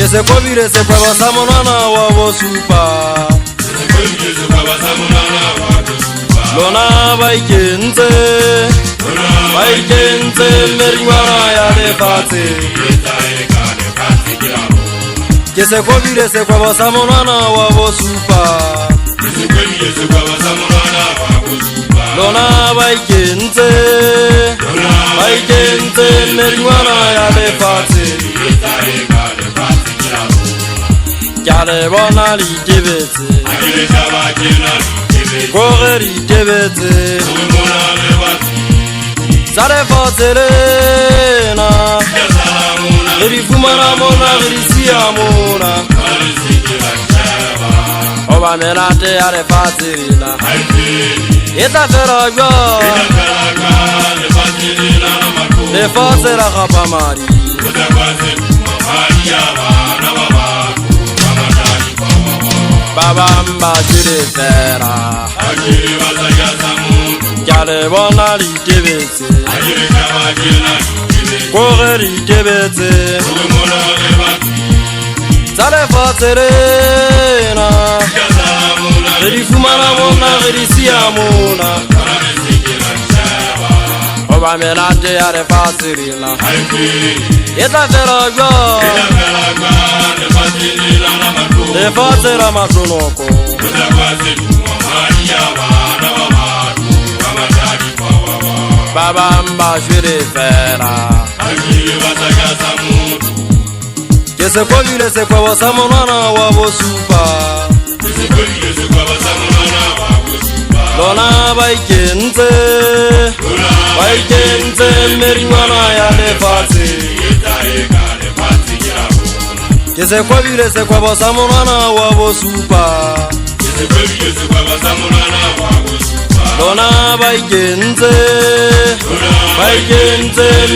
Que se cobire se kwa basamonana wa bosupa Lona baikenze meriwana ya lefate Que se cobire se kwa basamonana wa bosupa Lona baikenze meriwana ya lefate Kale bona li tebetse Kore li tebetse Zare fotelena Eri fumana mona grisi amona Oba menate are fatirina Eta feraga Le fatera kapamari Babamba jirefera Kale bona li tebetse Kore li tebetse Zare fotelena Eri fumana mona grisi amona Oba menate are fatirina Eta feraga Le fatera matonoko Babamba jirefera Que se cobire se kwa basamonana wa bosupa Lona baikenze meriwana ya lefate Que se cobire se kwa basamonana wa bosupa Lona baikenze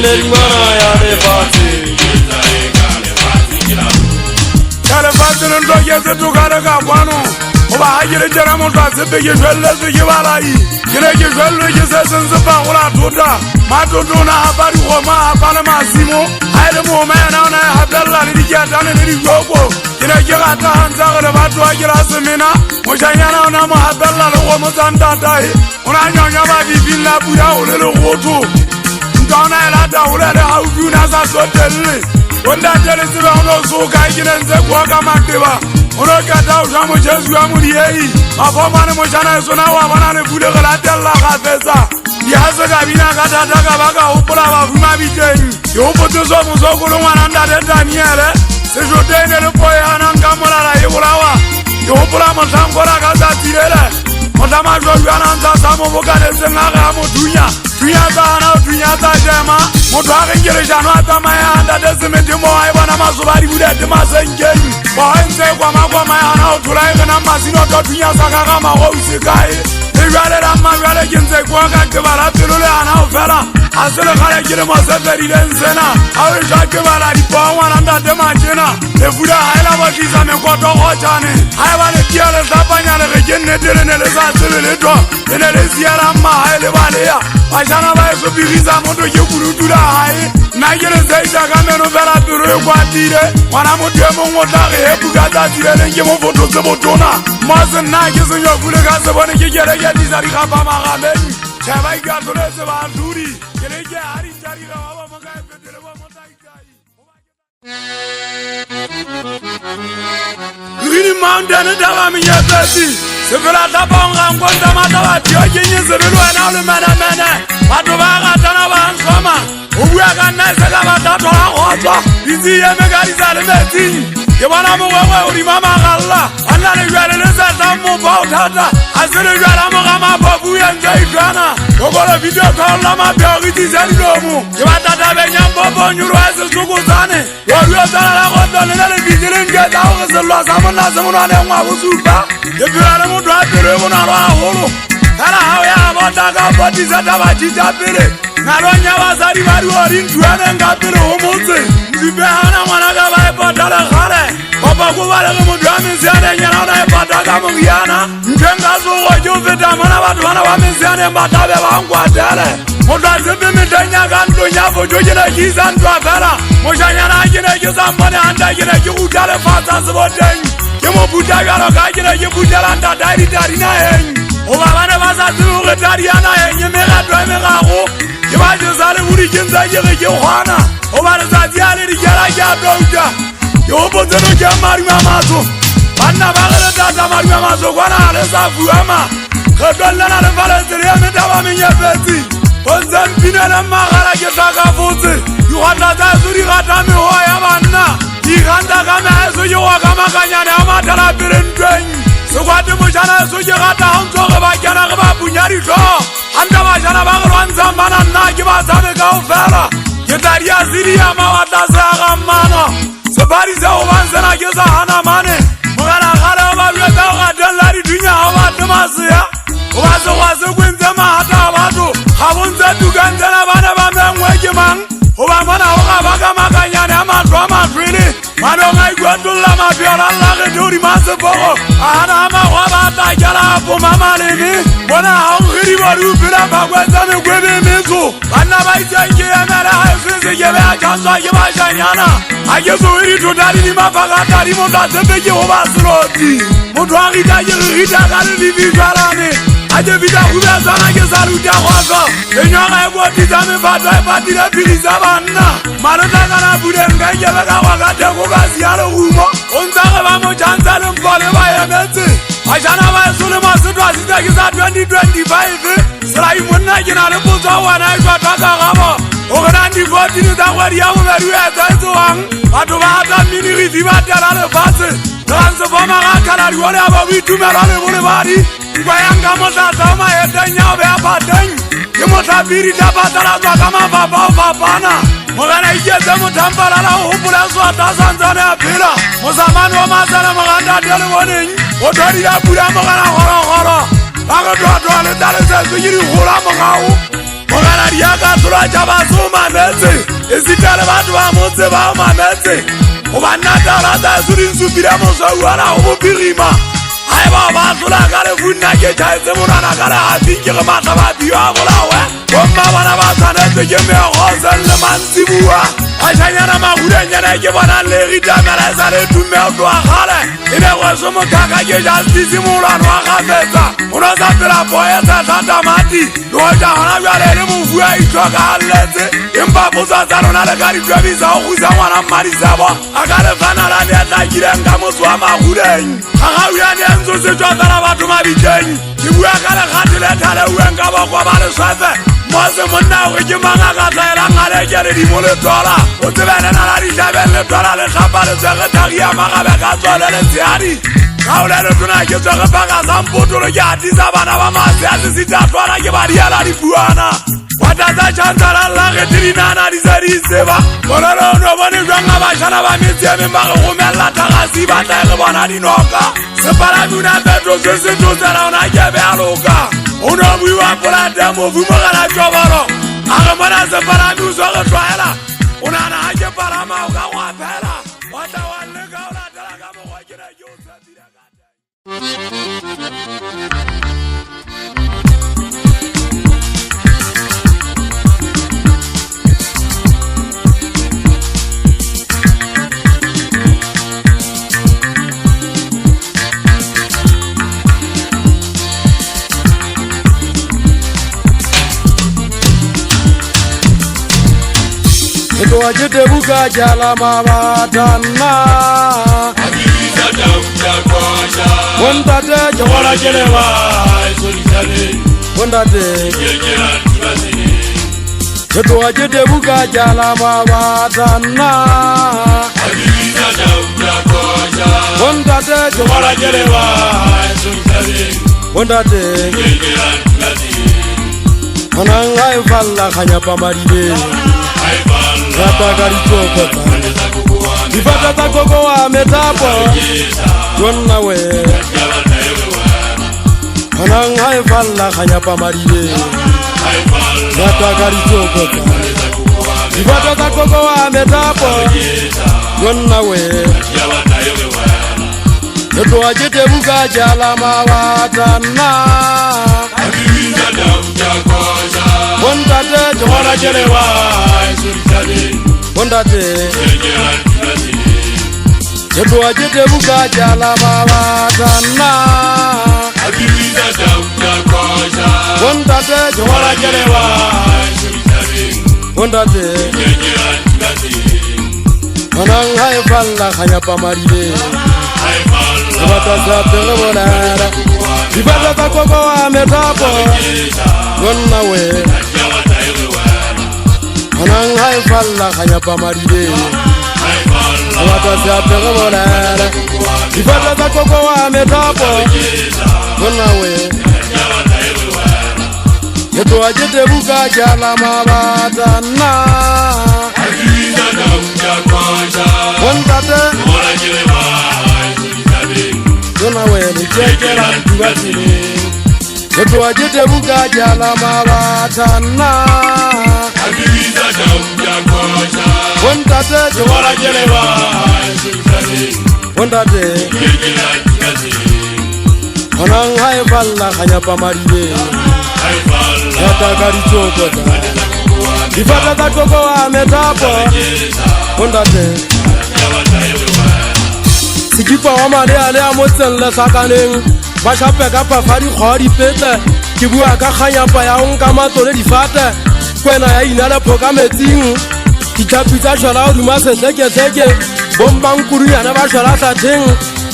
meriwana ya lefate Kale fatene ndogeze tukare kapano Oba hajire jera monta sepe jeshwele suki walai Kile jeshwele jesesense pa ula tuta Matutuna habari wama habale masimo Haile muomena una habdalla nirikia tane nirigoko Kile jegata hanzagale watu wajira semina Moshanyana una mahabdalla luwa mozandatai Una nyonyama vivina buya ulele wotu Mtaona elata ulele haufuna za sotele Wanda tele sibe uno suka ikinenze kwa kama kiba Uno kata ushamu jesu ya muriei Mafomane moshana esona wabanane fude galatella gafesa Yase kabina kata taka baka upula wafuma biteni Yopote so musokulu wananda de Daniele Se jodene le poye anangamula la yibulawa Yopula moshankora kasa tirele Motama jodu ananza samu vokade sengaga mutunya Tunya za jema Mutu akengere jano atamaya anda desimenti moa ibana masubari budete masengenyi Bohense kwa maya na utulaike na masino to tunya saka kama wausikai Iwale rama wale kinse kwa kakibala tilule ana ufela Asile kare kire moseferi lensena Awe shakibala ripo wananda demachina Efuda haila wakisa mekoto kochane Haibane kiale zapanyale rejene direne lesa sivile to Yenele siyara ma haile balea Washana bae subiriza moto yekuru hai Nagere seisha kameno vela turu kwa tire Wana mutu mungo tari hebu gata tire Lengi mfoto sebotona Mose nage sunyo kule kase bone kikere geti zari kapa magameni Cheba ikatole seba anturi Kelege hari chari rawa maka epetele wa motaikai Rini mountain dawa minyepeti Sefela tabonga mkonda matawa Tiyokinyi sebilwe na ulu mene Watu baga tana bansoma Uweka neseka batatola koto Izi yemegari zalimeti Yebana mwewe urimama galla Anane yuele neseta mbupa utata Asile yuele mugama pofu yenje ikana Ogole video call lama biogiti zelidomu Yebatata benyambopo nyuru esi sukuzane Yoruyo sana la koto nilele vijilinge Tauke silwa samuna simunane mwa usupa Yepirane mutu apiri unaro ahulu Kala hawya abotaka boti zeta bachicha pili Naronya wasari bari ori ntuene ngapili umutsi Nzibehana mwanaka baipotale khale Papa kubale kumuduami ziyane nyana unaipotaka mungiyana Njenga suko juvita mwana watu wana wamiziyane mbatabe wangwatele Mutu azipi mitenya kantu nyafu jujine kisa ntwafela Mushanyana ajine ke zambone anda ke ne ke utale fatsa se boteng ke mo buta ya ro ka ke ne ke butela nda dari na heng o ba bana ba sa tsuru re dari ana heng me ga twa me ga go ke ba je sale buri ke ntsa ke hwana o ba re sa diale di kera ya douta ke o botseno ke mari mamazo bana ba re tata mari mamazo kwana le sa fuama ke dolana le valentine me taba me nyefetsi onzan pinela magala ke saka futsi yo hata tsa suri gata me ho ya banna di ganda ka me so yo ka makanyana ya matala pirentweng so kwate mo jana so ke gata hanzo ga ba kana ga ba punyari tlo anda ba jana ba go rwanza mana nna ke ba tsame ka ofela ke taria siria ma wata sa ga mana so bari za o banzana ke sa hana mane mogala gala ba bya ka ga dela di dunya ba tmasia o ba so wa so kwenza ma hata batho ga bonza dukantsana bana ba mengwe ke mang o ba bona o ga ba ka makanyana ya matwa matwele mano ga igwatolla mabiola la ge dori masepogo ana ma go ba ta jala po mama lene bona ha o giri ba ru pela ba kwetsa me kwebe metso bana ba itsenge ya mara ha se ke ba tshantsa ke ba janyana a ke so iri to dari di mafaga dari mo ta tsepe ke go ba sloti motho a rita ke rita ka le divisalane aje vida kuba sana ke saluta kwaso enyoga e botisa me batho e patile pilisa banna malota kana budenga ke ba ka ga te go ba sialo gumo onza ga ba mo tshantsa le mpole ba emetse ajana ba sole ma se twa se ke sa 2025 sera I monna ke na le potso wana e twa ka gabo o gana ndi votini da gwadi ya mo beru e tsa tswang batho ba ta miniri di ba tela le fatse transe boma ga kala di wona ba bitumela le bole badi kwa yanga mo tla tsama e tenya be a pateng ke mo tla biri da patala tswa ka mafapa o fapana mo gana iketse mo tampala la o pula swa ta santsane a phela mo zamane wa matsala mo ganda tele boneng o tori ya pula mo gana goro ba go twa le tale se se yiri gola mo gao mo gana dia ka tlola ja ba so mametse e sitale batho ba motse ba mametse o ba nna tala da suri supira mo so wala o birima ai ba ba tlola ka le funna ke tsaitse mo rana ka le a tike ga mata ba biwa bolawe bomba bana ba tsana tse ke me go zelle mantsibua a janyana maguranyana ke bona le rita mala sa le tumme o twa gale e be go so mo kaka ke justice mo rana wa gafetsa o no sa pela poeta tata mati lo ja hona bya le mo bua I tloka letse empa botsa tsa rona le ka di twabisa o gusa ngwana mmadi sabo a ka le fana la le tla kiranga mo tswa magureng ga uya ne ntse se tswa tsara batho mabiteng ke bua ka le gatile thale uenga ba kwa ba le swafe mo se monna o ke manga ka tsaela ngale ke re di mo le tola o tsebana na la di jabelle tola le khapa le tsega tagia magabe ka tswala le tsiari kaula le tuna ke tsega ba ka sampotolo ya disa bana ba mase a se sita tola ke ba dia la di buana wata tsa chantala la ge dinana di sari seba bona no bone jwanga ba shana ba metsi me ba go mela tagasi ba tla re bona dinoka se para duna petro se to tsara ona ke be aloka ono buwa pola demo vumo kana tshobaro a re bona se para mi so go twaela ona na ha ke para ma o ka wa phela wata wa le ka ola tla ka mo wa ke na yo sa dira ka Ito ajete buka jala mabatana Abisa dauja kwaja Wondate jawara jelewa Solisane Wondate Yekera tulazine Ito ajete buka jala mabatana Abisa dauja kwaja Wondate jawara jelewa Solisane Wondate Yekera tulazine Mananga ifalla kanya pamaribe Rata gari choko Ifata takoko wa metapo Jonna we Ananga ifalla kanya pamaribe Rata gari choko Ifata takoko wa metapo Jonna we Eto ajete buka jala mawatana Abisa dauja koja Wondate jawara jelewa Wondate Eto ajete buka jala babatana Akiwiza dauka kosha Wondate jwala jelewa Wondate Manang hai falla khanya pamaride Wata zapere monara Ibada takoko wa metapo Wonna we Manang hai falla khanya pamaride Wata zapere monara Ibada takoko wa metapo Wonna we Eto ajete buka jala mabatana Akiwiza dauka kosha Wondate Dona wele chekera ntubatire Eto ajete buka jala mabatana Akiwiza dauka kosha Wondate jwala jelewa Wondate Manang hai falla khanya pamaride Yata gari chokota Ifata za koko wa metapo Wondate Sikipa wa mane alea motsen le sakaneng Basha peka pa fari khori pete Kibua ka khanya pa ya unka matole di fate Kwena ya inale poka meting Kichapita shola uruma se teke Bombang kuru ya neba shola sa ting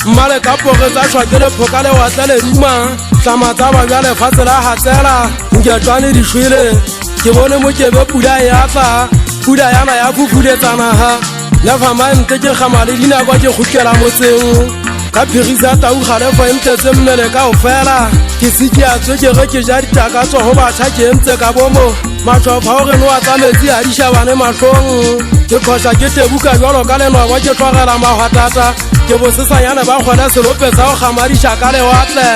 Male kapo geza shwakele pokale watele ruma Tamataba gale fasela hatela Ngetwani rishwile Kibone mokebe puda yata Puda yana ya fufude tanaha Nefa nteke khamale dina kwa ke khukela motseng Ka phirisa ta u khale fa ntse mmele ka ofela ke siki a tsweke ke ja ditaka tso ho batjha ke ntse ka bomo matho fa o re no atsametse a dishabane mahlong ke khosha ke tebuka jalo ka le no ke tlogela mahwatata ke bosesanyana ba kgona selope sa go gamadisha ka le watle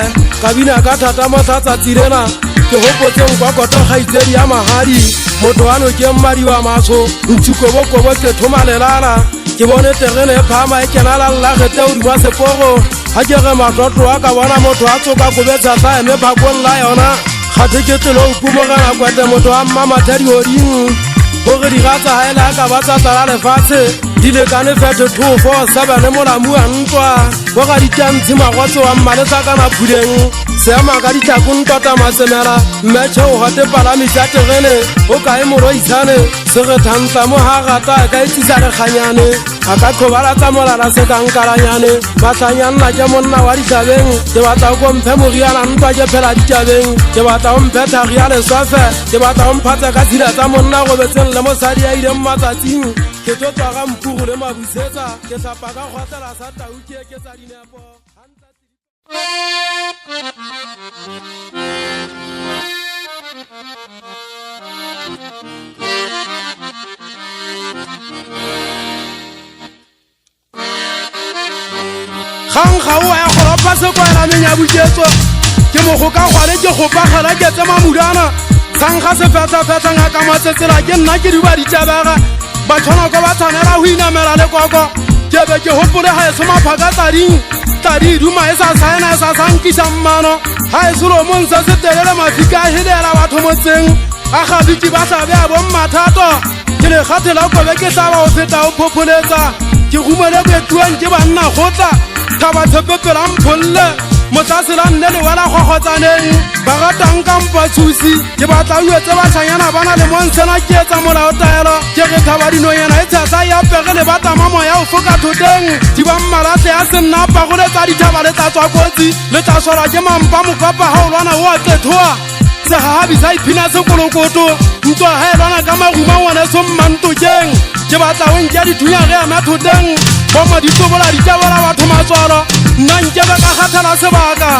kabina ka thata mothatsa tirena ke hopotseng kwa kota gaitsedi ya mahadi motho ano ke mmadi wa maso ntsukobokobo ke thomalelana ke bone terene e phama e kenala lla gete o diwa seporo ha ke re matlotlo a ka bona motho a tsoka kobetsa sa eme phakong la yona gate ke telo o pumogana kwete motho a mmamathadi hoding gore digatsa ha ele a ka ba tsa tsala lefatshe di lekane fete 247 le molamu a ntwa go ga ditantsi magwatso wa mmaletsa kana phuleng seema ka ditlhakong tota masemela mmetšhe o gote palamisa terene o kae moro isane se ge thantla mo ha gata a ka etsisa lekganyane a ka tlhobalatsa molala se ka nkalanyane batlhanyanna ke monna wa ditabeng ke batla ko mphe moriana ntwa ke phela ditabeng ke batla o mphe thagi ya leswafe ke batla o mphatse ka tshila tsa monna go betseng le mosadi ya ileng matsatsing ke tlo tswa ga mpugu le mabusetsa ke tlhapa ka kgotlela sa tauki e ke tsa dinepo Gang ga o ya go ropa se kwa la menya buketso ke mo go ka gwale ke go pagala ke tsema mudana sang ga se fetsa nga ka matsetsela ke nna ke di ba ditjabega ba tshwana go ba tsanela ho inamela le koko ke be ke hopole ha e soma phaka tadi duma e sa saena e sa sankisa mmano ha e solo monsa se telele mafika a hilela batho motseng a gabiti ba tlabe a bommathato ke le kgathela ko be ke tla ba o feta o phopholetsa ke humele betuang ke banna khotla thaba thepepela mpholle motasela nne le wala gogotsaneng ba ratang ka mpatsusi ke batla o etse batlhanyana bana le monsena ke etsa molaotaelo ke re thaba dinoyena e tshasa ya pege le batama moya o foka thoteng di ba mmalatle ya senna pagoletsa dithaba le tla tswa kotsi le tla swara ke mampa mokapa ha o lwana o a tlethoa se hahabi sa iphina sekolokoto ntwa ha e lwana ka maguma ngwane sommantokeng ke batla o nke dithunya ge ama thoteng boma ditobola ditabola batho matswalo nna nkebe ka kgathela sebaka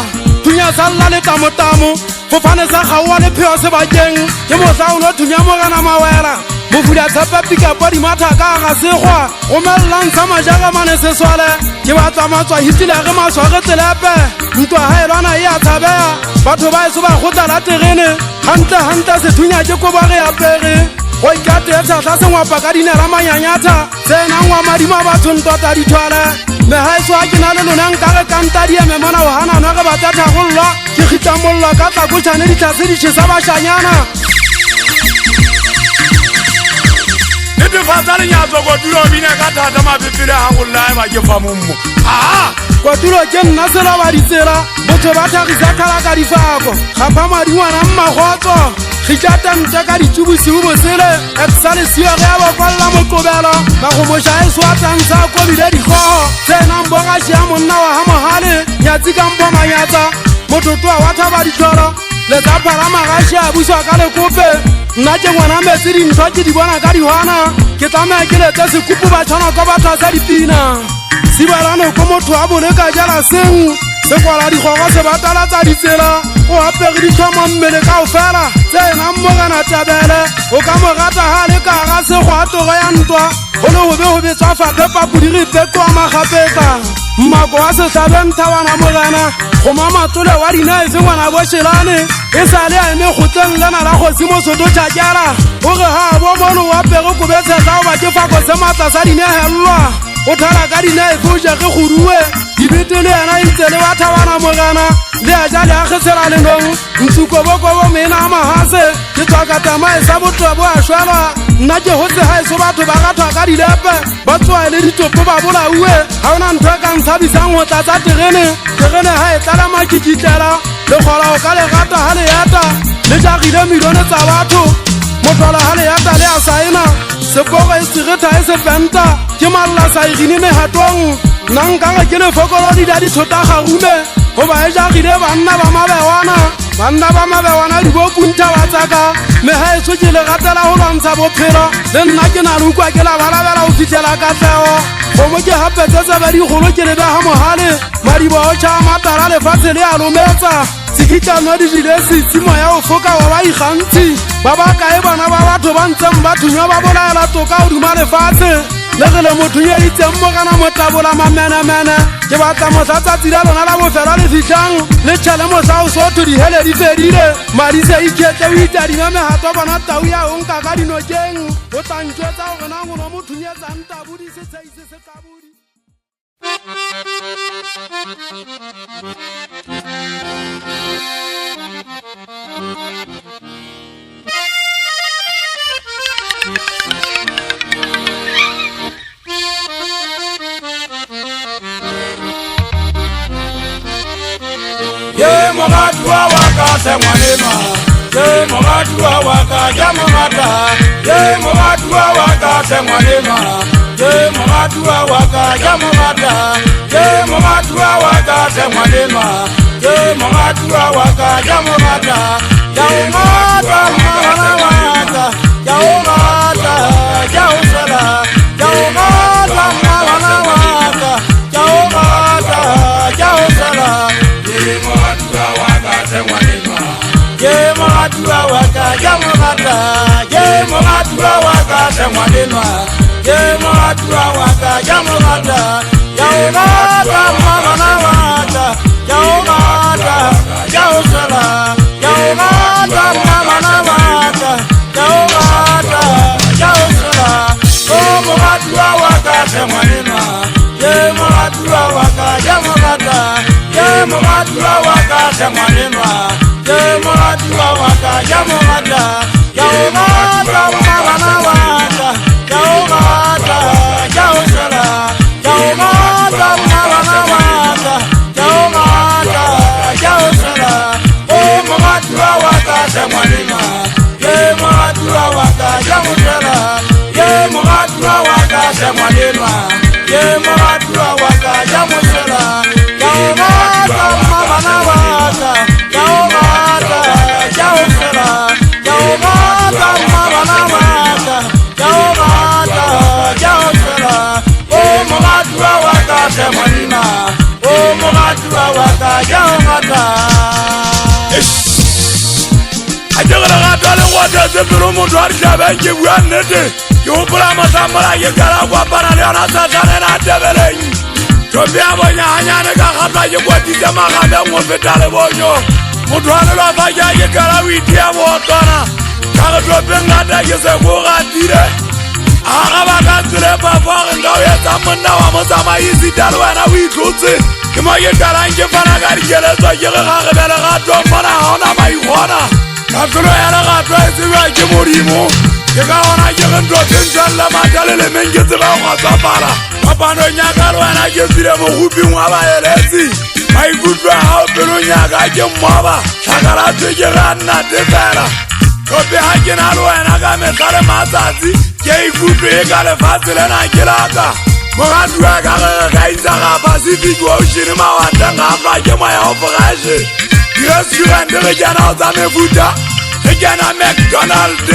thunya sa lla le tamotamo fofane sa gaoa le pheo sebakeng ke motla o no thunya mogana mawela mofuda tshepe pikapo dimatha ka ga segwa go mellang sa majaga mane seswale ke batla matswa hitile ge maswage tselepe ntwa ha e lwana e a tshabea batho ba eso ba gotla la terene hantle sethunya ke ko ba ge apere go ikate e tshata sengwapa ka dinela manyanyatha tsena ngwa madima batho ntota dithwale me ha e swa ke na le lona nkare kanta di eme mona o hana nwa ge ba tata gollwa ke khita mollo ka tla go tshane ditlhase di tshesa bashanyana ne netefatsa lenyatso kotulo bine ka thata mapepele a go llae ba ke fa mommo kotulo ke nna sela ba ditsela botho ba thagisa khala ka difako gapha madingwana mmagotso gitlatante ka ditubosibo bosele exale siwa ge a bokwalla moqobelo ka go moša e swatsantsha kobile dikgogo tsenang bogaši ya monna wa ga mogale nyatsi kampo manyatsa mototoa wa thaba ditlolo letsa pharamagaši a buswa ka lekope nna ke ngwana metsi dintho ke di bona ka dihwana ke tlamaya ke letse sekupu ba tshwana ka batlasa dipina sibelano ko motho a bone ka jala seng se kwala dikgogo se batalatsa ditsela o apege dithomo mmele ka o fela tsenang mogana tabele o ka mo gata ga le ka ga segwatogo ya ntwa go le gobe go betswa fape papodiri petoa magapetla mmako wa setlhabeng thabana mogana go mamatole wa dina e se ngwana bošelane e sa le a eme kgotleng lena la kgosi mosoto tšakela o ge ga bo mono o apege kobetsetla o ba ke fako se maatla sa dinegelelwa o thala ka dinaefe o jage gorue dibete le yena itse le ba thabana mogana le a ja le a kgetsela lenong ntsukobokobo mena a magase ke tswakatama e sa botoa bo a šwelwa nna ke gotse ga eso batho ba gathwa ka dilepe ba tsoa le ditopo ba bolaue ga o na ntho e ka ntshabisang go tlatsa terene ga e tlala makikitlela le kgola o ka le gata ga le yata le jagile milione tsa batho mothola ga le yata le a saena sepogo e segetha e se penta ke malla sa egine megatong nna nkanga ke lefokolodi da dithota garume goba e jagile banna ba mabewana di bopunta ba tsaka meha e ke le gatela go lwantsha bophelo le nna ke na le ukwa ke labalabela go fitlhela katlego gomo ke gapetsetse ba digolo ke lebe ga mogale madibao tšha matala lefatshe le a lometsa sekitlano di dile setsimo ya go foka wa ba ikgantshi ba bakae bana ba batho ba ntseng ba thunywa ba bolaela toka go duma lefatshe le ge le mothunyeditseng mogana motlabola mamenemene ke batla motlatsatsi la lona la bofelo le fitlhang le tšhele motla o sotho dihele di fedile madise ikete o itadima megato bona tau ya onka ka dinokeng o tlantšwetsa gore na ngono mothunyetsang tabudi setšhaise se tabudi ye mogatua wa ka se ngwanema ye mogatua wa ka ja mogata ye mogatua wa ka se ngwanema ye mogatua wa ka ja mogata ye mogatua wa ka se ngwanema ye mogatua wa ka ja mogata ja o ngata mwana wa ka ja o ngata ja o sala ja o ngata mwana wa ka ja o ngata ja o sala ye mogatua wa ka se ngwanema ye mogatua wa ka ja mogata ye mogatua wa ka se ngwanema ye mogatua wa ka ja mogata ja o ngata mwana wa ka ja o ngata ja o sala ja o ngata mwana wa ka ja o ngata ja o sala o mogatua wa ka se ngwanema ye mogatua wa ka ja mogata ye mogatua wa ka se ngwanema ye mogatua wa ka ja mogata ja o ngata mwana wa ka ja o ngata ja o sala ja o ngata mwana wa ka ja o ngata ja o sala o mogatua wa ka se ngwanema ye mogatua wa ka ja mogata ye mogatua wa ka se ngwanema ye mogatua wa ka ja mogata ja o ngata mwana wa ka ja o ngata ja o sala ja o ngata mwana wa ka ja o ngata ja o sala o mogatua wa ka se ngwanema o mogatua wa ka ja o ngata a jegela gata le ngwata se pero motho a ditlhabeng ke bua nnete ke gopola mosambola ke kala kwapana le yona sasanena a tebeleng thope ya bonyaganyane ka gatwa ke kwatitse magabeng go feta le bonyo motho a lelwa fa ke a ke kala o itia bootwana ka ge thopeng gata ke se ko gatile aga ba ka tsele pafo a genka o etsa monna wa motsamaisita le wena o itlotse ke mo ke kalang ke fana ka dikeletso ke ge gagebele gatwa mmona ga ona maikgona ka tselo ya legatwa e tsebiwa ke modimo ke ka ona ke re ntho tshentšhalla matale le menketse ba go tsapala papanong ya ka le wena ke tsile moguping wa baeletsi maikutlo a gao pelong yaka ke mmoba tlhakalatse ke ga nnate fela kope ga ke na le wena ka metlha le matsatsi ke ikutlwe e ka lefatshe lena ke laka mogatua ka gege ga itsa ga pacific ocean mawanteng ga fa ke moya o fogashe di-restaurant re kena go tsa mefuta re kena mcdonald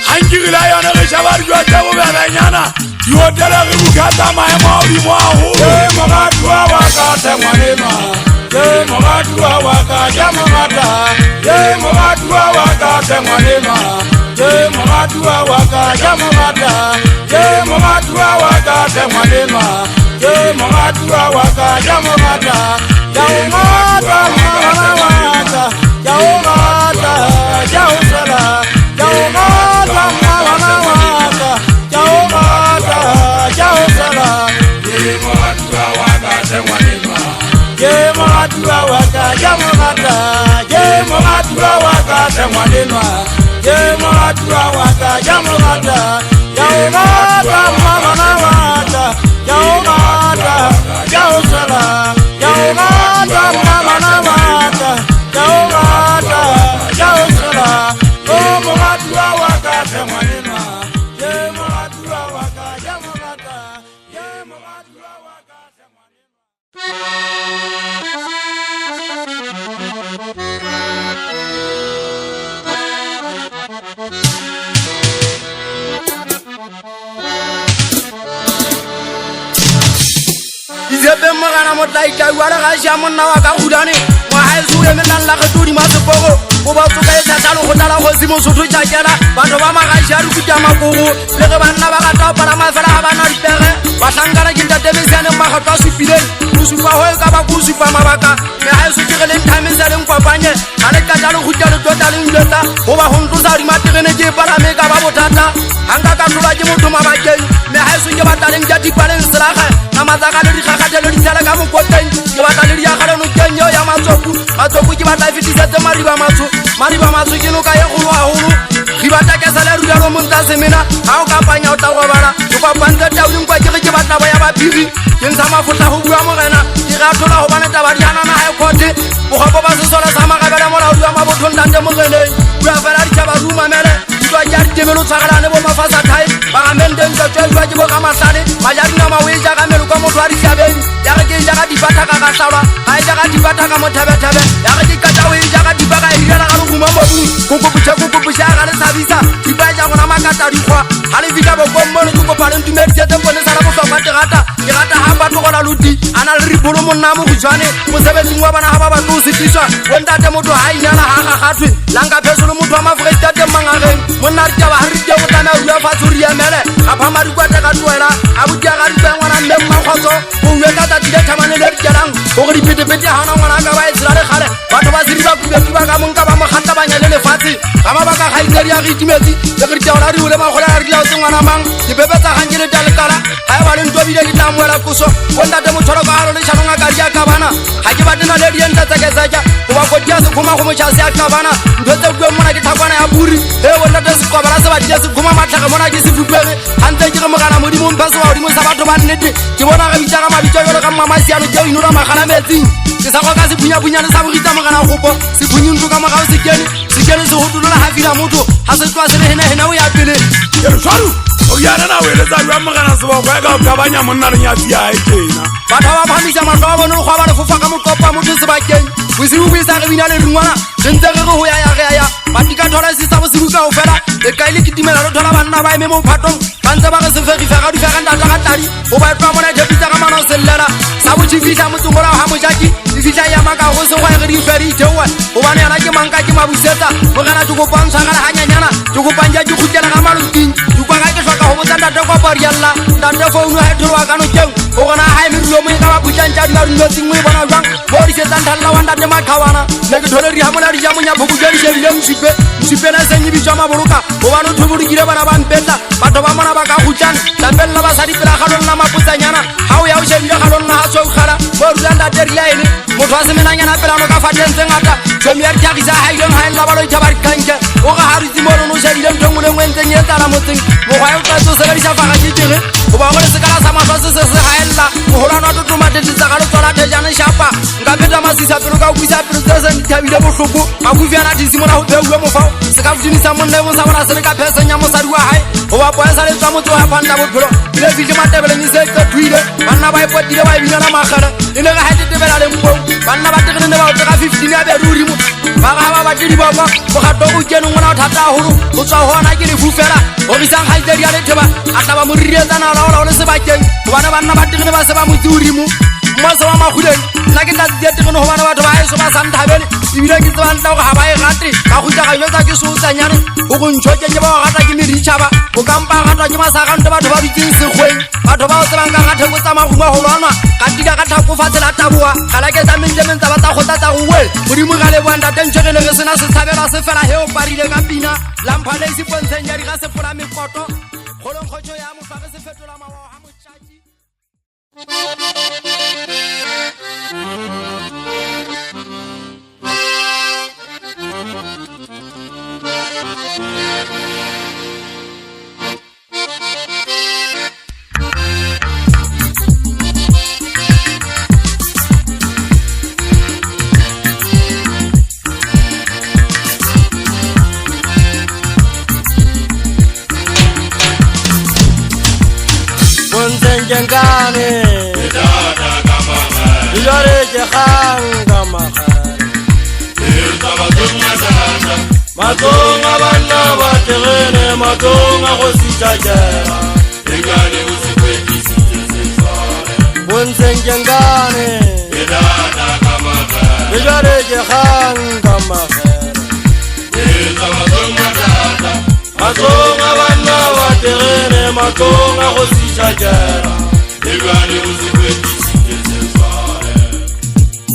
gankegile yone re shaba dijo tse bobebenyana dihotele re bukatsa maemo a odimo agolo mogatua wa ka thengwanema mogatua wa ka ja mogata mogatua wa ka thengwanema mogatua wa ka ja mogata mogatua wa ka thengwanema mogatua wa ka ja mogata ja mogata mogata ja mogata ja usala ja mogata mogata ja mogata ja usala mogatua wa ka thengwanema mogatua wa ka ja mogata mogatua wa ka thengwanema mogatua wa ka ja mogata ja mogata mogata ja mogata ja usala ja mogata mogata ja mogata ja usala mogatua wa ka thengwanema mogatua wa ka ja mogata mogatua wa ka thengwanema Izepe magana motlaika wala ga sha monna wa ka gudane wa ha su ye melang la ga todi ma seporo go ba tsoka e tsalo go tala go simo sotho tja kena batho ba maga sha ru kuta makogo le ge banna ba ga ta para mafela ga bana dipere ba hlangana ke ntate mesane maga twa supileng go supa ho ka ba go supa mabaka me ha su tigele nthamisa le nkwapanye ga le ka talo go tla le tota le ndeta go ba go ntlosa di materene ke para me ka ba botata hanga ka tlola ke motho mabakeng me ha su ke bataleng ja dipaleng selaga na matsaka le di gagatelo di tsala ka mokoteng ke batla le dia gale no kenyo ya matsoku ke batla fitisetse mariba matso ke no ka ye go wa holo di batla ke sala ruya lo monta semena ha o ka panya o tla go bala go pa pantse tauleng kwa ke batla ba ya ba phiri ke ntsha mafutla go bua morena ke ga thola go bana taba di ana na ha khote go gopo ba se sola sa magabela mola o dua mabotho ntante moreneng bua fela di tshaba ruma mele twa ja di tebelo tsagalane bo mafasa thai ba ga mendeng tsa tswa ke bo ka masale ba ja dina ma we ja ga melo kwa motho a di tsabeng ya re ke ja ga di batla ka ga tsalwa ga ja ga di batla ka mothabethabe ya re ke ka tsa we ja ga di ba ga hira ga go mo mobu go go ga le sabisa di ba ja gona makata di kwa ha le vita bo kommo le go pala ntumedi tse pone sala go tlhoka terata ke rata ha batho go la luti ana le ripolo monna mo go jwane mo sebetsing wa bana ha ba batlo se tiswa wonta te motho ha inyana ha ga gathwe langa phesolo motho wa mafresta te mangaren monna re taba ha re te go tana rua fatsuri ya mele a phama di kwata ka tloela a butia ga di ngwana mme mmagotso go uwe ka tsa dile thamane le di tlang go go di pete ha na ngwana ka ba e tsela le gale batho ba siri ba kubetuba ka monka ba mo khatta ba nyale le fatsi ga ba ka ga iteri ya gitimetse le re tawala di ole magola re dila o tsengwana mang di bebetsa ganye le dalekala ha ba le ntobile di tla moela kuso wonta te motsholo ka halo le shanonga ka dia ka bana ha ke batena le di enta tsa ke tsa go ba go dia se khoma go mo tshase ya ka bana ntse bua mona ke thakwana ya buri he wonta te se kobala se ba dia se khoma matlhaga mona ke se futlwege hantse ke re mogana modimo mphaso wa modimo sa batho ba nnete ke bona ga bitsa ga mabitso yole ka mama siano ke inora magala metsing ke sa go ka se bunya le sa bogitsa mogana gopo se bunyi ntlo ka mogao se kene se hotulola ha fila motho ha se twa se le hena o ya pele ke re tshwaru o ya na we le tsa bua mogana se bo kwa ka banya monna re nyatsi ya e kena batho ba phamisa matlo a bone go ba le fofa ka mokopa motho se ba keng bosibu bo isa re bina le rungwana se ntse re go ya batika thola se sa bosibu ka o fela e ka ile ke timela lo thola banna ba eme mo phatong ba ntse ba re se fegi fega di fega ntata ka tadi o ba twa mona jepitsa ka mano sellela sa bo tshifisa motsogola ha mojaki di fitla ya maka go se go re di feri thewa o bana yana ke manka ke mabusetsa go gana go pantsa ga hanyanyana go panja di khutela ga maluting di kwa ga ke hloka go botsa ntata kwa parialla ntata founu ha tholo ka no keng o gona ha e melo mo ka ba butlantsa di ba rulotsi mo bona jwang bo di setsa ntalla wa ntata makhawana le ke thole ri ha mola di ja monya phuku je di shebile msipe na senyi bi jama boluka o ba no thobulu gire bana ba mpetla batho ba mona ba ka khutsana tabel la ba sa di pela ga lona maputsanyana ha o ya o shebile ga lona ha so khala bo rulanda teri ya ene motho wa semenanyana pelano ka fateng tse ngata tšhomi ya ditlhagisa a haileng ga ela balo itšha ba dikanke o ga ga ritimono no šadile ntho ngwe le ngwe ntseng e tsala motseng mokgwa yo tlatse o sebedisa fagatitege go ba go le sekala sa matlho se se gaelela mogolwana wa totomatetitsa ga letsola thejane shapa nka pheta masisa pelo ka buisa pelo tse se dithabile botlhoko makufiana disimona go beuwe mofao se ka fodimisa monna mo sa bona se le ka pheseng ya mosadi wa gae go ba poesa le tswa motse wa phanta bophelo ile fitlhe matebeleng e se qethuile banna ba ipotile ba ebinela magele e le ga ga tetebela le mpong banna ba tegele ne ba otse ka 15 ya beruri mo ba ga ba batedi ba kwa go ga togo keno ngwana o thata holo go tswa hona ke le fufela go risang ga itsedi ya letheba a tla ba mo riretsana la le sebakeng go bana banna ba tegele ba se ba motse urimo mmoso wa maguleng nna ke tla tegeno go bana batho ba eso ba santhabele ebile ke tsebang tla go ga ba e gate ka go tla ga yotsa ke sotsanyane go go ntšhokenye ba go gata ke meritšhaba go kampa gata ke masagante batho ba bitseng segweng batho ba o tsebang ka gatheko tsa maguma go lwanwa ka tika ka thakofatshe la taboa ka laketsa mentlementsa ba tsa go tlatsa gowe godimo ga leboang tatentšhegele ge sena se tshabelwa se fela he o parile ka pina lampha le se pontsheng ya diga se fola mekoto kgolonkgotšo ya mofage se fetola mawao ga motšhatši Jengane Idada kamaga Ijare jehanga maga Irta batunga dada Matunga banna bategene Matunga gosijajera Ingane usikwekisi jezezare Bunsen jengane Idada kamaga Ijare jehanga maga Irta batunga dada Matunga banna bategene Matunga gosijajera Igani usikwekisi jezezare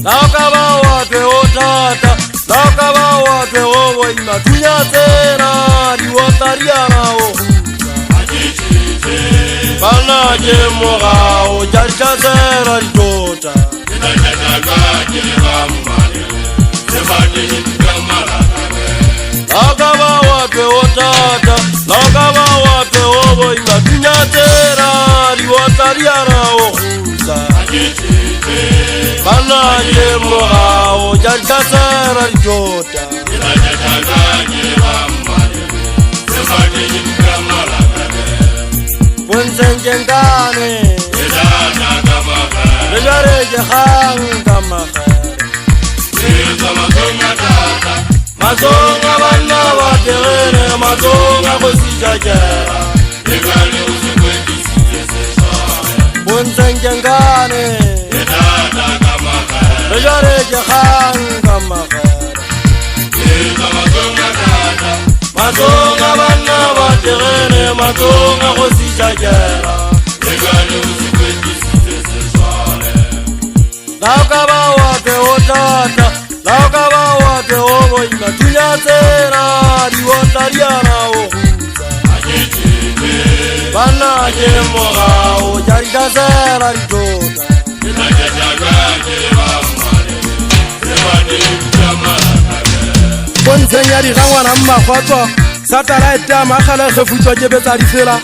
Nakaba watwe otata Nakaba watwe owo imatunyazera Diwatariana ohuza Ajichiche Banaje mogao Jarichazera ritota Inajataganye ramane Sebate jitikamarawe Nakaba watwe otata Nakaba watwe owo imatunyazera Diwatariana ohuza Ajichiche Banaje mogao Jarichazera ritota Inajataganye ramane Sebate jitikamarawe Bunsenjengane Idada kamaga Nijareje hanga maga Irta matunga dada Matunga banna bategene Matunga gosijajera Igani usikwekisi jezezare Bunsenjengane Idada kamaga Nijareje hanga maga Irta matunga dada Matunga banna bategene Matunga gosijajera Igani usikwekisi jezezare Nakaba watwe otata Nakaba watwe owo imatunyazera Diwatariana ohuza Ajichiche Banaje mogao Jarichazera ritota Inajataganye ramane Sebate jitikamarawe Bontseng ya digangwana mmagwatswa satellite ya magala ge futswa ke betsa di fela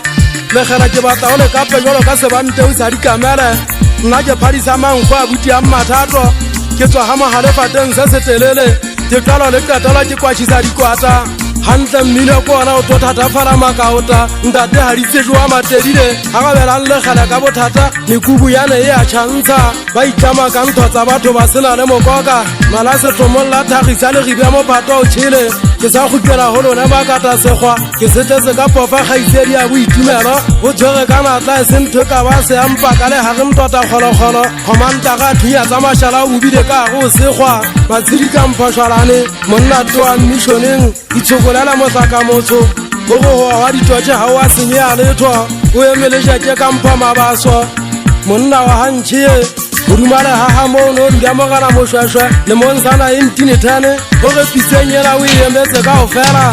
le gera ke batla o le ka penyolo ka sebante o sa di kamele nna ke phadisa mankgo a buti ya mmathato ke tswa ga mogale fateng se se telele ke qalo le qetela ke kwatšhisa dikwata hantle mmile ko ona o to thatafala makaota ntate ga ditsetso wa matedile ga gabelang legele ka bothata mekubu yane e a tšhantsha ba itlama ka ntho tsa batho ba sena le mokoka mala setlhomong la thagisa le gibja mo phato o tšhele ke sa gokela go lone ba kata sekgwa ke setletse ka pofa kgaitsedi ya boitumelo bo tshwere ka natla e sentho ka ba se ampa ka le gage mtota kgolokgolo kgomanta ga thunya tsa mašala o bobile ka go sekgwa matshedi ka mphošwalane monna toa mmišoneng itshokolela motlaka motho go go goa wa ditotše ga o a senyea letho o emeletša ke ka mpha mabaso monna wa gantšhee Urumale haha mo no ndiamogana moshweshwe le monsana intinetane o ge pitsenyela o emetse ka ofela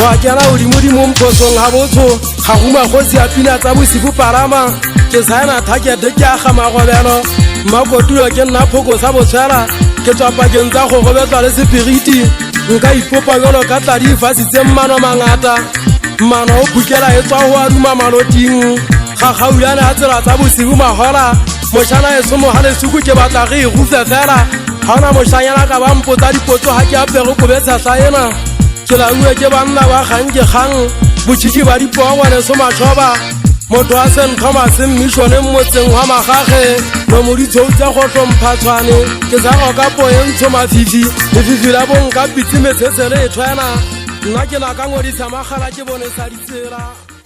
wa kena o dimodimo mphosong ha botho ga guma kgotsi ya pina tsa bosigo parama ke saena thakete ke aga magobelo makotulo ke nna phoko sa botshwela ke tswa pakeng tsa go gobetsa le sepiriti nka ipopa jalo ka tladi fasitseng mano mangata mano o phukela e tswa go aruma maloting ga gauliane a tsela tsa bosibu magola mošana e somo ga lesuku ke batla ge e gufe fela ga ona mošanyana ka ba mpotsa dipotso ga ke apego kobetshahla ena ke lauwe ke banna ba kgang ke kgang botšhiki ba dipongwane somatšhoba motho a St. Thomas mmišone motseng wa magage no moditshou tse go tlhomphatshwane ke sa go ka poentsho mafifi lefifi la bonka pitsi metshetsele e tshwana nna ke na ka ngodisa magala ke bone sa ditsela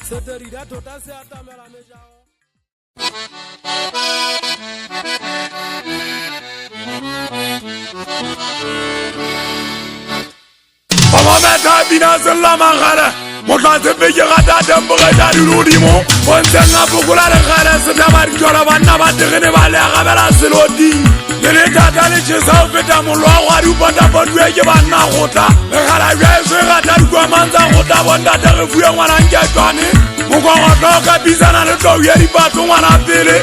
seterida tota se atamela mejao Meta bina sella magala motla se peke gata temboge ja di rodimo bonteng a fokola le gale se taba di jola banna ba tegene ba le agabela seloti le le tata le tshesa o feta mollo wa di upata bodwe ke banna gotla le gala ja se gata di kwa manza gotla bonda tere fuye ngwana nke twane moko gotla ka bizana le tlo ya di batho ngwana pele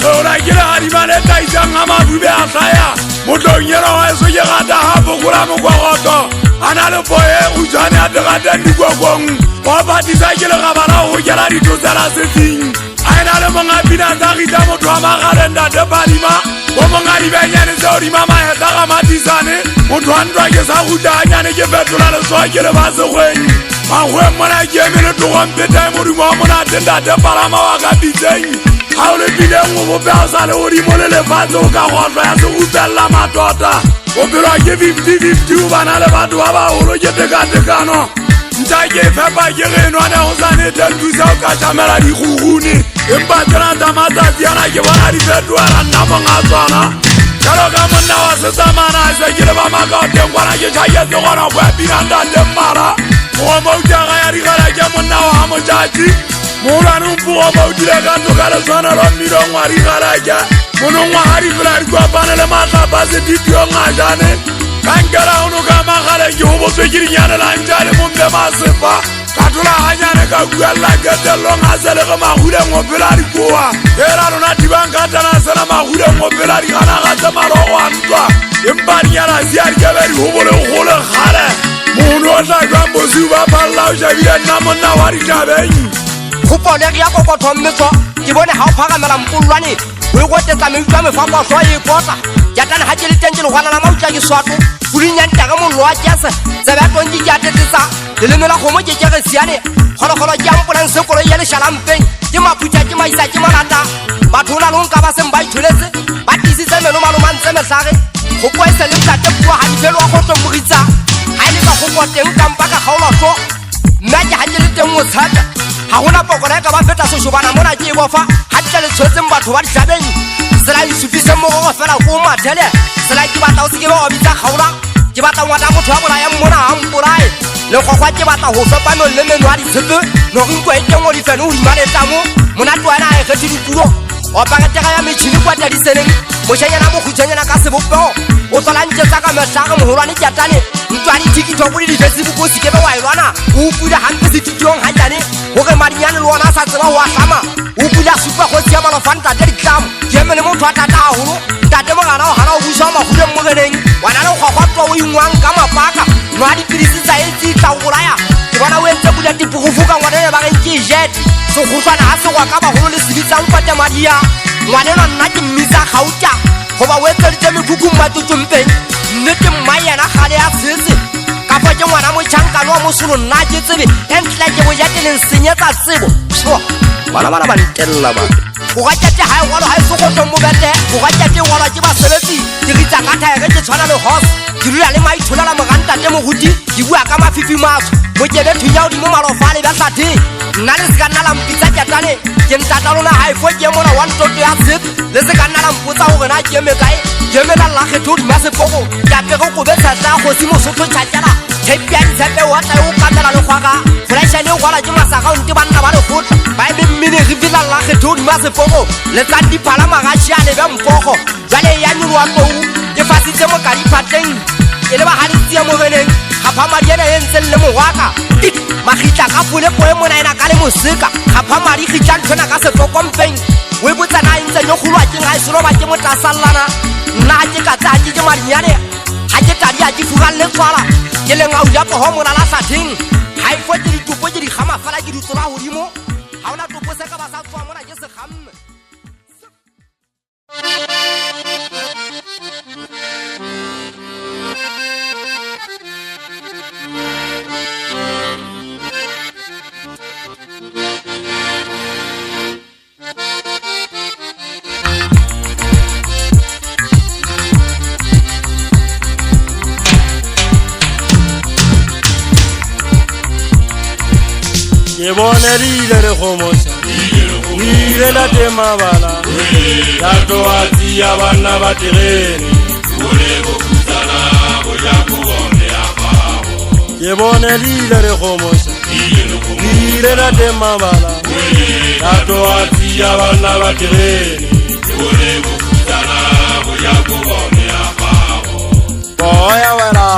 gora ke le hari ba le kaitsang a mabube a tlaya motlo nyero wa se ke gata ha fokola moko gotla ana le boye o jane a degata dikokong wa batisa ke le gabala go kela ditotsela setsing a ena le monga pina tsa gita motho wa magalenda de badima o monga dibenyane tseo di mamaheta ga matisane motho wa ntwa ke sa gutanyane ke fetola leswa ke le ba segweng magweng mona ke eme le togompetae modimo wa monatenda de palama wa ka pitseng ga o le pileng o bopea sa le godimo le lefatshe o ka gotlwa ya se upelela matota o pelwa ke 50-50 o bana le batho ba bagolo ke tekatekano ntša ke fepa ke genwane go sa netentusa o ka tšhamela dikgugune empa tsena tsa matsatsi ana ke bona di fetoela nna monga tsona jalo ka monna wa setsamana a se ke le ba makaoteng kwana ke tšhaketse gona go ya pinandante mmara go moutaga ya digela ke monna wa motšatši moolwane mpugo moutile ka toka leswanelo mmilong wa digelake monongwa ga difela di kopane le matlapa setitiong a jane kankela ono ka magale ke go botswe ke dinyanelantša le momme masefa ka tholaganyane ka buelela ketelelong a selege maguleng go phela dikoa fela lona dibankatana sena maguleng go phela diganaga tse marogo a ntwa empa dinyana sia dikebe di gobole gole kgale mono o tla jwang bosiu ba phalela o šabile nna monna wa ditabeng kgopolege ya kokothommetswa ke bone ga o phagamela mpolwane o e kotetsa meutwa mefapaswa e kota jatane ga ke le teng ke legwana la mautla ke swato fulinyantaka mollo wa kese tsebeatonke ke atetsetsa leleme la kgomo ke kege siane kgolokgolo ke ampolang sekolo ye lešalampeng ke maphutša ke maisa ke malata batho o na leng ka ba seng ba itholetse ba tisitse melomalomantse metlhage kgopo e se le tate pua ga difelo wa kgotlomogitsa ga e le ka kgokoteng kampa ka kgaolwato mme ke ga ke le teng motshata ga gona pokona e ka ba feta sešobana mona ke e bofa ga tle le tshwetseng batho ba ditlabeng sela disupise mogogo fela ko mathele sela ke batla o se ke ba wa bitsa kgaola ke batla ngwata motho wa bolayang mona ga mpolae lekgokgwa ke batla go fepa no le meno a ditshepe norinko e teng o difene o dimaletamo monate wena a ekgethe dikulo o paketega ya metšhini kwa tadiseneng mošanyana mokgutshwanyana ka sebopego o tlolantšetsa ka metlhage mogolwane jatane ntwa ditikitoko le di-facebook o sekebe wa elwana o upule gampe setitiong ganjane gore madinyane le ona a sa tseba go a tlama o upule a supa kgotsi ya malofa ntate ditlamo ke eme le motho wa tata gagolo ntate mogana o gana o busa o maguleng mogeneng wana le kgwakgwatwa o ingwang ka mapaka no a dipilisi tsa entse e tla go bolaya ke bona o entse pula tipogofuka ngwanene ba reng ke ejete sekgotlwana ga segwa ka bagolo le sebitsang kwate madia ngwanenwa nna ke mmisa gauta goba o etseditse mekhukhu mmatotsompeng nnete mma yena gale ya tshetse ka fa ke ngwana motšhankane wa mosolo nna ke tsebe e ntla ke bojateleng senyetsa tsebo bana bana ba ntelela batho go ga tšate ga e ngwalo ga e sekgotlong mobete go ga tšate e ngwalwa ke basebetsi ke ritsa ka thaege ke tshwana le hos ke dula le maitholela mogantate moruti ke bua ka mafifi maso mokebe thunya godimo malofa a le bjatlhathe nna le se ka nna lampitsa jatane ke ntata lona ga efo ke mona wa ntoto ya tshepe le se ka nna lampotsa gore na ke eme kae ke emela llakgethe godimo ya sepogo ke apege kobe tshata ya kgosi mosotho tšhatjala thepi ya ditshepe wa tla o kamela lekgwaka flešane e gwala ke masagaonte banna ba lekgotla ba eme mmene re fila llakgethe godimo ya sepogo le tlang diphala magaši a lebe mpogo jale ya nyolowa tou ke fasitse mokadiphatleng ke le bagaditsia mogeneng gaphamadi ena e ntseng le mogwaka magitla ka polepoe monaena ka le moseka gaphamadi gitla nthona ka sefokompeng o e botsana e ntseng yo golwa keng ga e seloba ke motlasallana nna ke ka tsa ke marinyane ha ke tadi a ke fuga le tswala ke le ngau ya go mona la sathing ha ifo ke ditupo ke di gama fela ke di tsola hodimo ha ona topo se ka ba sa tswa mona ke se gamme ke bone rile re gomosa rile la temabala ya toati ya bana ba terene ke bone rile re gomosa rile la temabala ya toati ya bana ba terene boya wera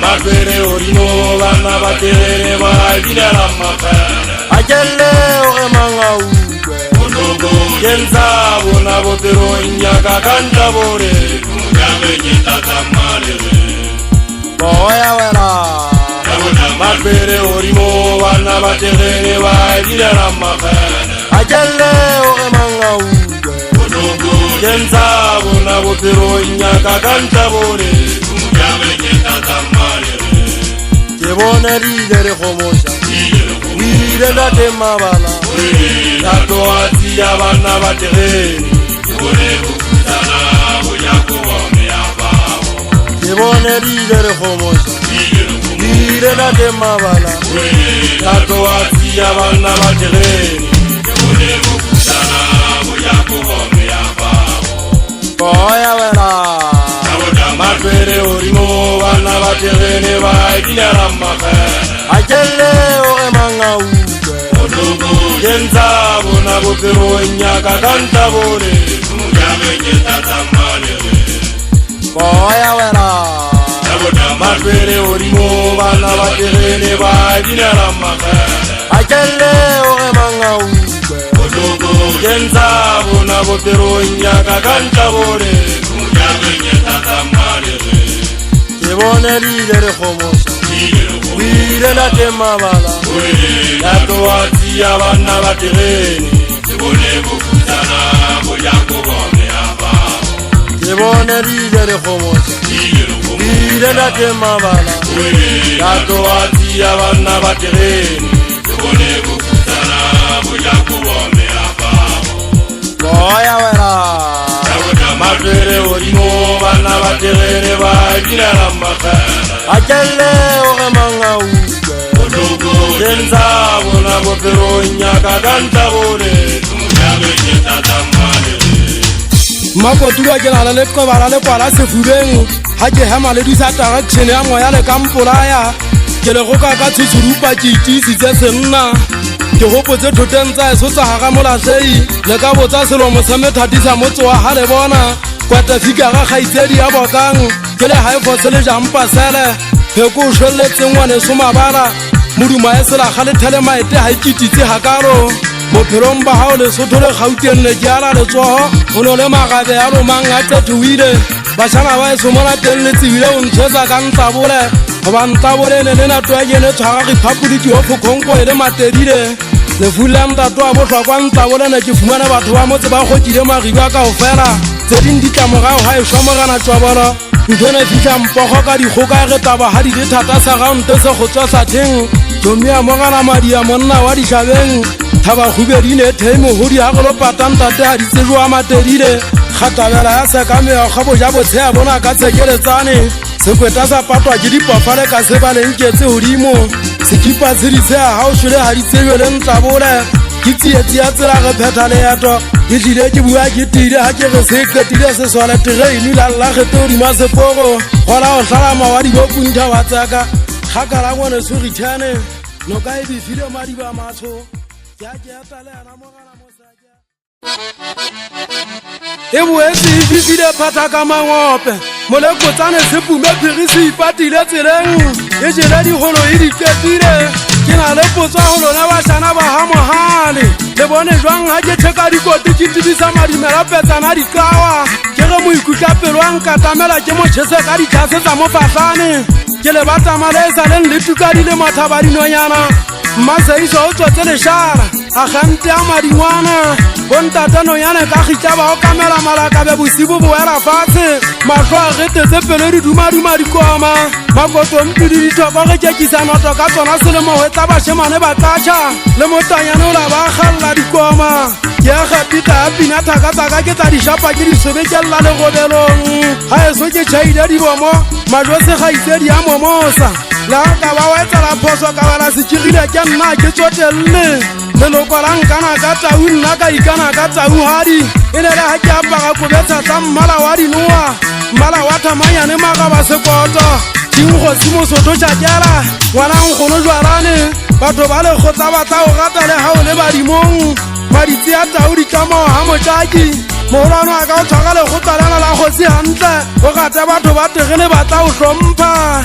Makwere orino bana batere ba dinara mafana akelle ore manga uwe kenza bona botero nyaka kanta bore mugabenye tata male boya wera makwere orino bana batere ba dinara mafana akelle ore manga uwe kenza bona botero nyaka kanta bore mugabenye tata ke bone rile re gomosa rile la temabala ya toati ya bana ba terene ke bone rile re gomosa rile la temabala ya toati ya bana ba terene boya wera makwere orimo bana ba terene ba dinara mafana akelle ore manga uwe kenza bona botero nyaka kanta bore mugabenye tata male boya wera makwere orimo bana ba terene ba dinara mafana akelle ore manga uwe kenza bona botero nyaka kanta bore mugabenye tata male ke bone rile re gomosa rile la temabala ya toati ya bana ba terene ke bone rile re gomosa rile la temabala ya toati ya bana ba terene boya wera makwere orimo bana ba terene ba dinara mafana akelle ore manga uwe kenza bona botero nyaka kanta bore mugabenye tata male makotulo ke la le ko bala le kwala se fureng ha ke hama le disata action ya moya le kampolaya ke le go ka tsurupa ke itisi tse senna ke hopotse thoteng tsa eso tsa ga molasei le ka botsa selo mo semethatisa motso wa ha le bona kwata fika ga khaitsedi ya bokang ke le hae fo sele jampa sele he ko shwelletse ngwane somabala moduma e sela ga le thele maete ha ikititse ha karo bophelong ba hao le sotho le gauteng ne ke ala le tsoho go no le magabe ya romang a tethuile bashana ba e somola teng le tsebile o ntshwetsa ka ntabole goba ntabole ne le nato ya kene tshwara rephapoliki o fokonko e le matedile lefu la mtato a bohlokwa ntabole ne ke fumane batho ba motse ba kgokile mariba ka go fela tse ding ditlamorago ga e shwamogana tshwabolo ntho ne fitlha mpogo ka dikgoka ge taba ga di le thata sa gaonte se go tswa satheng tomi a mogana madi a monna wa dišhabeng thaba khubedi ne theimo hodi ha go lo patantate ha di tsejwa matedile kgatabela ya sekameo ga boja botshe a bona ka tsekeletsane sekweta sa patwa ke dipofale ka se balenketse hodimo sekipa tshedise a ga o shwele ga di tsejwe le ntlabole ke tsietsi ya tsela ge phetha leeto ke tlile ke bua ke tile ga ke re se qetile sesole tereini la llagete hodima sepogo gola go tlalama wa dibopuntha wa tsaka kgakala ngwane sogithane noka e bifile madiba matsho ke a ke eta le yana mogala mosaka e boetse e bifile phata ka mangope molekotsane se pume phiri se ipatile tseleng e jele dikgolo e di qetile ke na le potso go lona bašana ba ga mogale le bone jwang ga ke theka dikoti ke tibisa madimela petsana dikawa ke ge moikutlwa pelo a nkatamela ke motšhese ka ditšhase tsa mofatlane ke le batamale e sa leng le tukadi le mathaba dinonyana mmaseiso o tswetse lešara a gante a madingwana bontatanonyane ka gitla ba go kamela malakabe bosibo boela fatshe matlho a getetse pelo di dumaduma dikoma makotompidi dithoko ge kekisa noto ka tsona selemo go etsa bašemane ba tlatšha le motanyane o la ba galela dikoma ke agapita ya pina thaka-tsaka ke tla dišapa ke disobekelela legobelong ga eso ke tšhaile dibomo majo segaitsedi ya momosa le ga ka ba wa etsela phoso ka bala sekegile ke nna ke tsotelele leloko la nkana ka tau nna ka ikana ka tau hadi e ne le ga ke apaga kobetsa tsa mmala wa dinoa mmala wa thamanyane magaba sekoto dinggosi mosotho tšakela ngwana nkgono jwarane batho ba lekgotla ba tla o gata le gao le badimong maditse a tau ditlamao ga motšaki mogolano a ka o tshwara lekgotla lena la kgotsi gantle o gate batho ba tegele ba tla o hlompha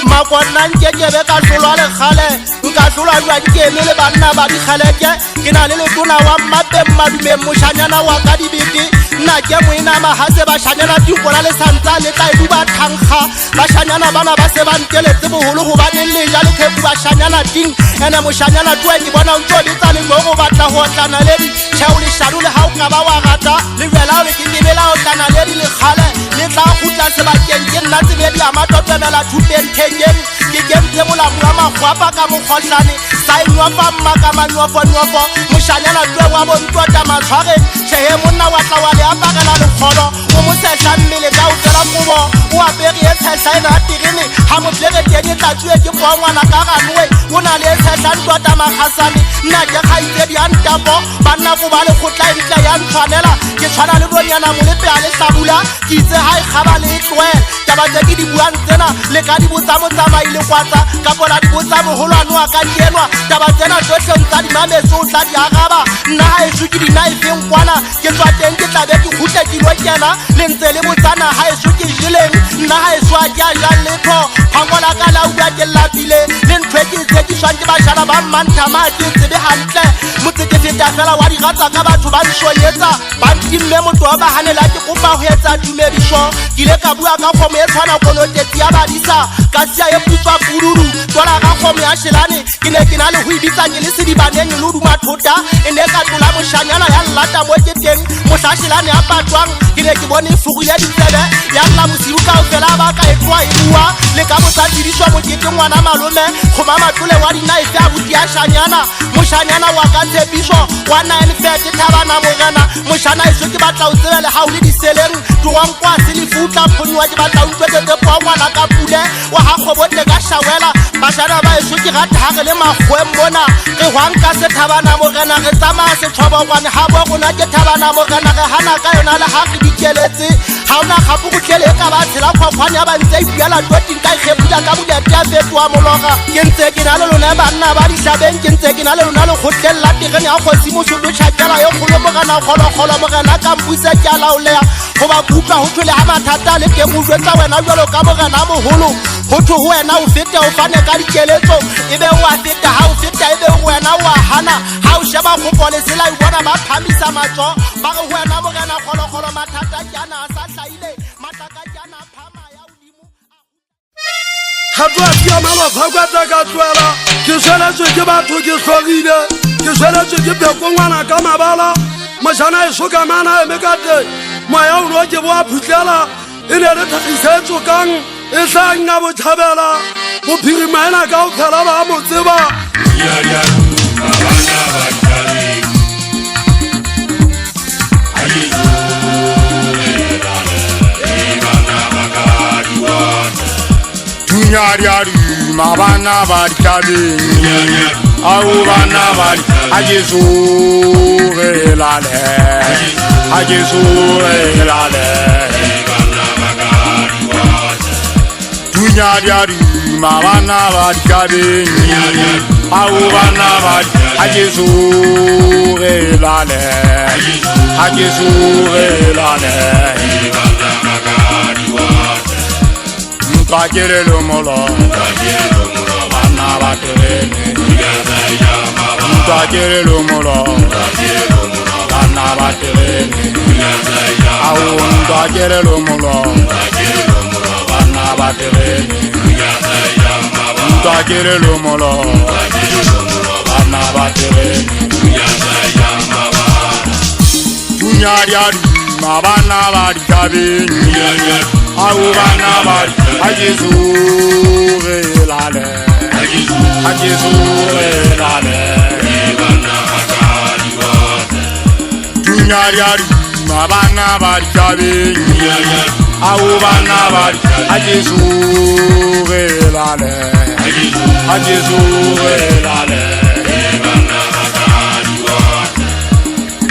makonna nkekebe ka tlolwa lekgale nka tlolwa jwa dikeme le banna ba dikgeleke ke na le letona wa mmapeng madumeng mošanyana wa ka dibete nna ke moenama ga se bašanyana dikola le santsa le tlaedu ba thankga bašanyana bana ba se ba nteletse bogolo go baneng leja le kgepu bašanyana ting ene mošanyana tue ke bona ntse o letsa le mo go batla go otlana le ditšheo lešano le ga o ka ba wa gata le bjela o le ke kebela otlana le di lekgale le tla gutla sebakeng ke nna tsebedi a matotemela thupentengeng ke kentse molamu wa magwapa ka mokgotlane saenwafa mmaka manyofonywofo mošanyana tue wa bontota matshwareng šehe monna wa tla wa le apagela lekgolo o mo sehla mmele ka o tsela kobo o apere e tshehla e na terene ga moplereteng e tlatsue ke poa ngwana ka ganoe o na le e tshehla ntota magasane nna ke kgaitsedi ya ntapo banna ko ba lekgotla e ntla ya ntshwanela ke tshwana le bonyana molepe a le hlabula ke itse ga e kgaba le e tloela taba tse ke di buang tsena le ka di botsa motsamai le kwatsa ka pola di botsa mogolwane wa ka dienwa taba tsena tsotlhe ntsa dimametso o tla di agaba nna ga eso ke dinaefeng kwana ke tswa teng ke tlabe ke gutle ke lo kena le ntse le botsana ga eso ke jeleng nna ga eso a ke a jang letho phamola ka la ua ke lapile le ntho e ke tshekiswang ke bašana ba mmantama ke tsebe gantle motse ke feta fela wa digatsa ka batho ba nsoyetsa ba ntimme motho wa baganela ke kopa go etsa tumediso ke ile ka bua ka kgomo e tshwana konotetsi ya badisa ka sia e putswa pururu tola ga kgomo ya shelane ke ne ke na le go ibitsa ke le sedibaneng le o dumathota e ne ka tlola mošanyana ya llata mo ke teng mošashelane a patwang ke ne ke bone e fugile ditsebe ya lla mosiu kao fela ba ka e tloa e bua le ka botsatirišwa mokete ngwana malome kgoma matlole wa dinaefe a boti ya šanyana mošanyana wa ka tshepišo wa naenfete thabana morena mošana eso ke batla o tsebele ga o le diseleng togwankwa se lefutla phoniwa ke batla o ntswetsetse poa ngwana ka pule wa ga kgobotle ka šawela bašana ba eso ke gathage le magweng bona re hwanka se thabana morena re tsamaya setšhobokwane ga bo gona ke thabana morena re gana ka yona le ga re dikeletse ga ona gape go tlhele e ka ba tshela kgwakgwane ya bantse e puela toting ka ikgepula ka bolete ya fetoa mologa ke ntse ke na le lona banna ba ditlhabeng ke ntse ke na le lona lekgotleng la terene ya kgosi mosoto tšhakela yo kgolo morena kgolokgolo morena ka mpuse ke a laolea goba kutlwa go tlhole ga mathata le teng o jwetsa wena jalo ka morena mogolo go thwe go wena o fete o fane ka dikeletso e be o a feta ga o feta e be wena o a hana ga o sheba kgopole sela e bona ba phamisa matso ba re go wena morena kgolokgolo mathata ke ana a sa hlaile matlaka ke ana phama ya odimo gatswa ke malofakata ka tswela ke tshwanetswe ke batho ke tlhogile ke tshwanetswe ke peko ngwana ka mabala mošana e soka mana eme ka teng moya o no ke boa phutlela e ne le tlhagisetso kang e tlang ya botšhabela bophirimaena ka o phela ba mo tseba Tunyariari mabana barikabe au bana bari ajesurelale Tunyariari mabana barikabe au bana bari ajesurelale Kakele lo molo, bana ba baterene ntakere lomolo bana baterene awu ntakere lomolo bana baterene ntakere lomolo bana baterene tunyariari mabana bari kabini awu bana bari ajizurelale tunyariari mabana bari kabini awu bana bari ajizurelale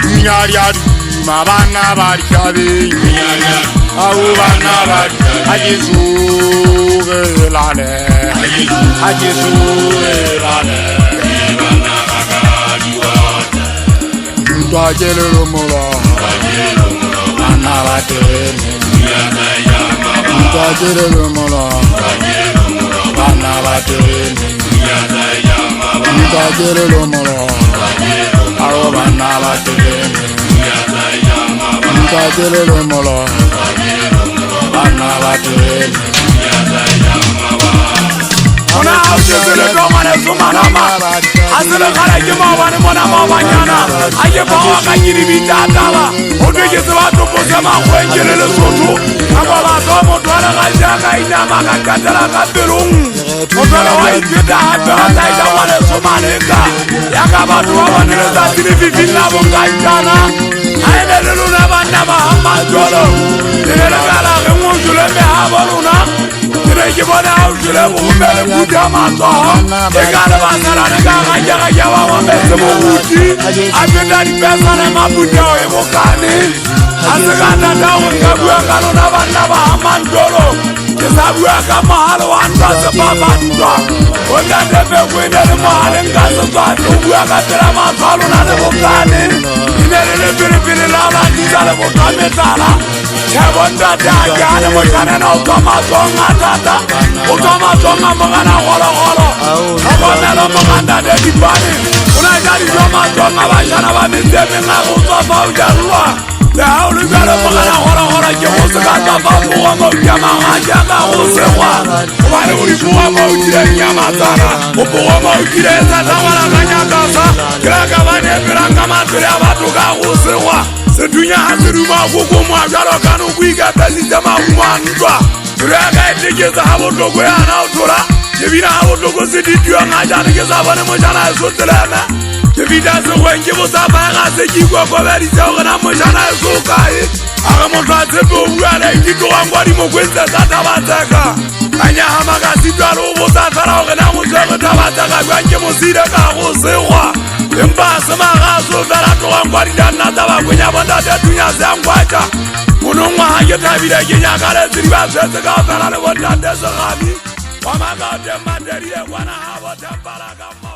tunyariari mabana bari kabini awu bana bari ajizurelale ntakere lomolo bana baterene ntakere lomolo bana baterene ntakere lomolo awu bana baterene ntakere lomolo bana baterene Ona haujezele domane sumanama Asele kala jima wani mona mawanyana Aye bawa kanyiri bitatawa Odu jizwa tupose makwenjele le sotu Kama baso mutwala kajaka inama kakatala kabirung Mutwala wa ikita hatara taita wane sumanika Yaka batu wa wanileza siri vivina mungajana Aine luluna banda mahamajolo Nilele kala kimunjule mehaboruna Jibone haujule mumbele kuja masoho Ikale basara nega kajaka jawa wambese muhuti Apindani pesa ne mabuja we mukani Asikanda dawo kabuya kano nabanda bahamandolo Kisabuya kamahalo wandase babandwa Ondandepe kwendele mahale ngase zwate Ubuya katela maswalo nane mukani Inelele piripiri lala jizale mukametala Chebonda daga ane moshane na utomasonga tata Utomasonga mungana holo Kabonelo munganda de dipani Unajari utomasonga bashana bamisemi ngaku utofa ujarua Leha ulizale mungana holo Jimusika tofa buwa mojama Ajanga usewa Ubani ulibuwa mojire nyama sana Ubuwa mojire sasa wala kanyakasa Kila kabane piranga maturi abatuka usewa Sedunya hasiruma kukumu ajaro kanu kuiga tasitema umandwa Tureka itikeza habotogo ya nautura Jebina habotogo sitituwa ngajani keza bane mojana esoteleme Jebida se wengi busaba ngase kikwa kwa beri seogana mojana esokai Aga montra sepe uwele ikito wangwari mokwenze tatabateka Kanya hamaga sitwalo ubusatara ogana mojana tabateka Kwenye musire kakusiwa Impasa magazo verato wangwari dana taba kwenya banda de dunya zangwacha Munungwa haye tabire kenya kale ziriba zeze ka fera le wanda de zagami Wamaga de materie wana hawa tempara kama